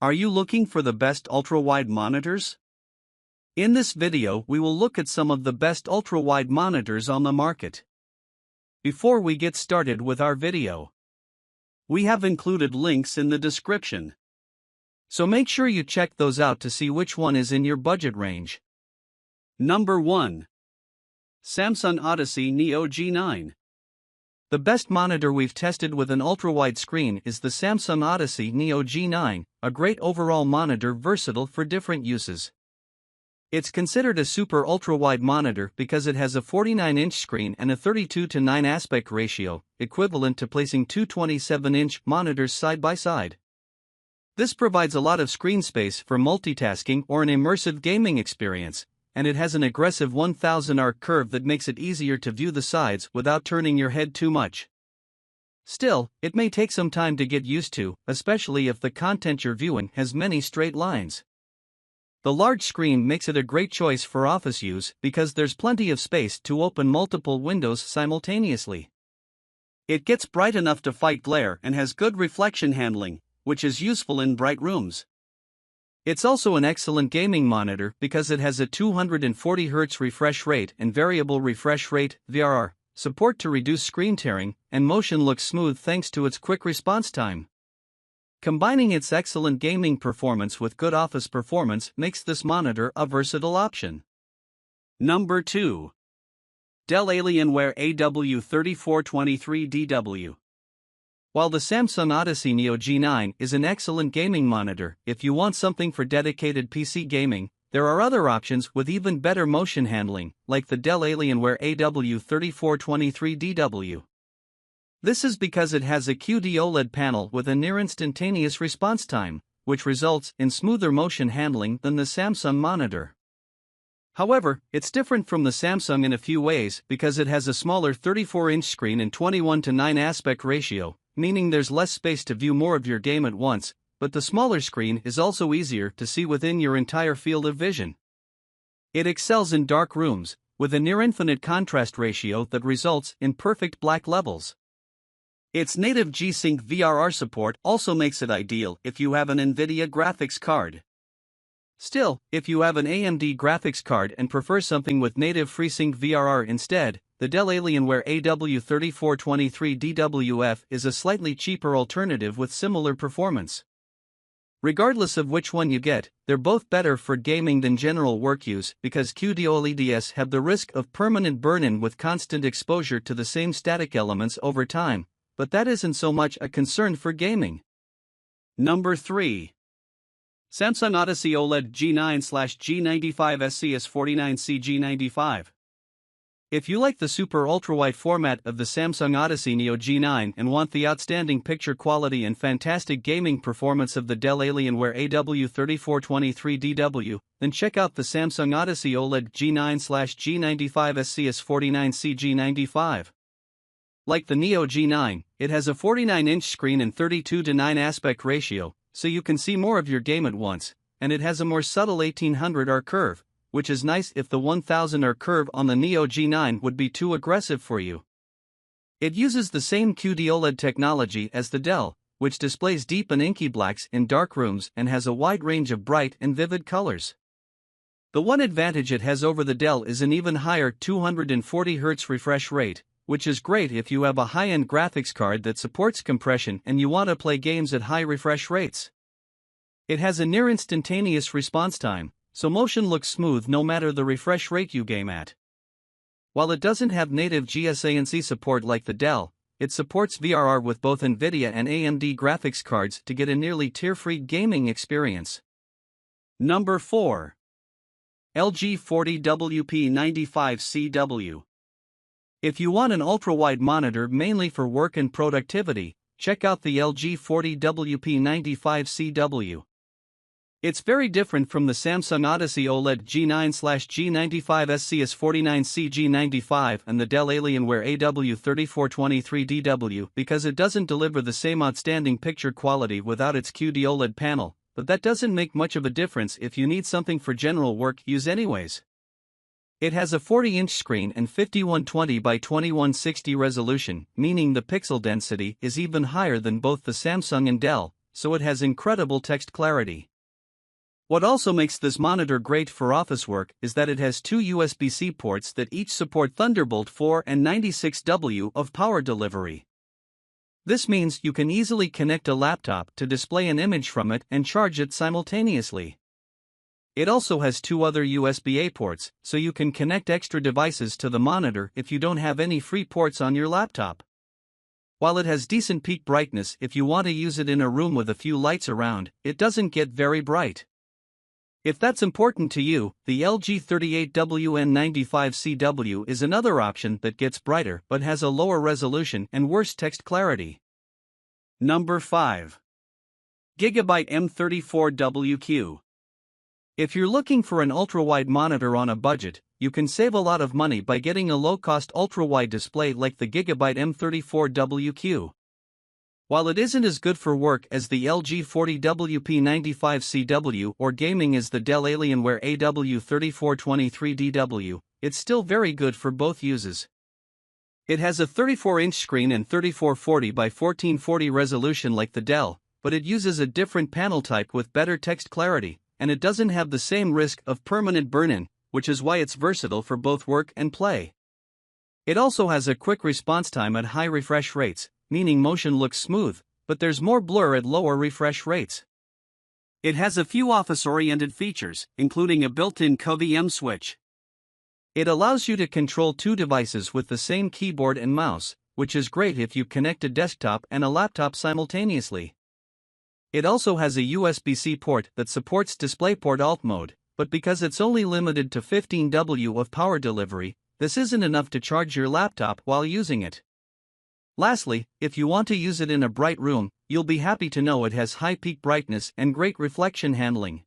Are you looking for the best ultra-wide monitors? In this video we will look at some of the best ultra-wide monitors on the market. Before we get started with our video, we have included links in the description. So make sure you check those out to see which one is in your budget range. Number 1. Samsung Odyssey Neo G9. The best monitor we've tested with an ultra-wide screen is the Samsung Odyssey Neo G9, a great overall monitor versatile for different uses. It's considered a super ultra-wide monitor because it has a 49-inch screen and a 32:9 aspect ratio, equivalent to placing two 27-inch monitors side by side. This provides a lot of screen space for multitasking or an immersive gaming experience, and it has an aggressive 1000 arc curve that makes it easier to view the sides without turning your head too much. Still, it may take some time to get used to, especially if the content you're viewing has many straight lines. The large screen makes it a great choice for office use because there's plenty of space to open multiple windows simultaneously. It gets bright enough to fight glare and has good reflection handling, which is useful in bright rooms. It's also an excellent gaming monitor because it has a 240Hz refresh rate and variable refresh rate (VRR) support to reduce screen tearing, and motion looks smooth thanks to its quick response time. Combining its excellent gaming performance with good office performance makes this monitor a versatile option. Number 2. Dell Alienware AW3423DW. While the Samsung Odyssey Neo G9 is an excellent gaming monitor, if you want something for dedicated PC gaming, there are other options with even better motion handling, like the Dell Alienware AW3423DW. This is because it has a QD OLED panel with a near-instantaneous response time, which results in smoother motion handling than the Samsung monitor. However, it's different from the Samsung in a few ways because it has a smaller 34-inch screen and 21:9 aspect ratio, meaning there's less space to view more of your game at once, but the smaller screen is also easier to see within your entire field of vision. It excels in dark rooms, with a near-infinite contrast ratio that results in perfect black levels. Its native G-Sync VRR support also makes it ideal if you have an NVIDIA graphics card. Still, if you have an AMD graphics card and prefer something with native FreeSync VRR instead, the Dell Alienware AW3423DWF is a slightly cheaper alternative with similar performance. Regardless of which one you get, they're both better for gaming than general work use because QD OLEDs have the risk of permanent burn-in with constant exposure to the same static elements over time, but that isn't so much a concern for gaming. Number 3. Samsung Odyssey OLED G9/G95 SCS49C G95. If you like the super ultrawide format of the Samsung Odyssey Neo G9 and want the outstanding picture quality and fantastic gaming performance of the Dell Alienware AW3423DW, then check out the Samsung Odyssey OLED G9/G95 SCS49C G95. Like the Neo G9, it has a 49-inch screen and 32:9 aspect ratio, so you can see more of your game at once, and it has a more subtle 1800 arc curve, which is nice if the 1000 arc curve on the Neo G9 would be too aggressive for you. It uses the same QD OLED technology as the Dell, which displays deep and inky blacks in dark rooms and has a wide range of bright and vivid colors. The one advantage it has over the Dell is an even higher 240Hz refresh rate, which is great if you have a high-end graphics card that supports compression and you want to play games at high refresh rates. It has a near-instantaneous response time, so motion looks smooth no matter the refresh rate you game at. While it doesn't have native GSANC support like the Dell, it supports VRR with both NVIDIA and AMD graphics cards to get a nearly tear-free gaming experience. Number 4. LG 40WP95CW. If you want an ultra-wide monitor mainly for work and productivity, check out the LG 40WP95CW. It's very different from the Samsung Odyssey OLED G9/G95 SCS49C G95 and the Dell Alienware AW3423DW because it doesn't deliver the same outstanding picture quality without its QD OLED panel, but that doesn't make much of a difference if you need something for general work use anyways. It has a 40-inch screen and 5120 by 2160 resolution, meaning the pixel density is even higher than both the Samsung and Dell, so it has incredible text clarity. What also makes this monitor great for office work is that it has two USB-C ports that each support Thunderbolt 4 and 96W of power delivery. This means you can easily connect a laptop to display an image from it and charge it simultaneously. It also has two other USB-A ports, so you can connect extra devices to the monitor if you don't have any free ports on your laptop. While it has decent peak brightness if you want to use it in a room with a few lights around, it doesn't get very bright. If that's important to you, the LG 38WN95CW is another option that gets brighter but has a lower resolution and worse text clarity. Number 5. Gigabyte M34WQ. If you're looking for an ultra-wide monitor on a budget, you can save a lot of money by getting a low-cost ultra-wide display like the Gigabyte M34WQ. While it isn't as good for work as the LG 40WP95CW or gaming as the Dell Alienware AW3423DW, it's still very good for both uses. It has a 34-inch screen and 3440 by 1440 resolution like the Dell, but it uses a different panel type with better text clarity, and it doesn't have the same risk of permanent burn-in, which is why it's versatile for both work and play. It also has a quick response time at high refresh rates, meaning motion looks smooth, but there's more blur at lower refresh rates. It has a few office-oriented features, including a built-in CoVM switch. It allows you to control two devices with the same keyboard and mouse, which is great if you connect a desktop and a laptop simultaneously. It also has a USB-C port that supports DisplayPort Alt mode, but because it's only limited to 15W of power delivery, this isn't enough to charge your laptop while using it. Lastly, if you want to use it in a bright room, you'll be happy to know it has high peak brightness and great reflection handling.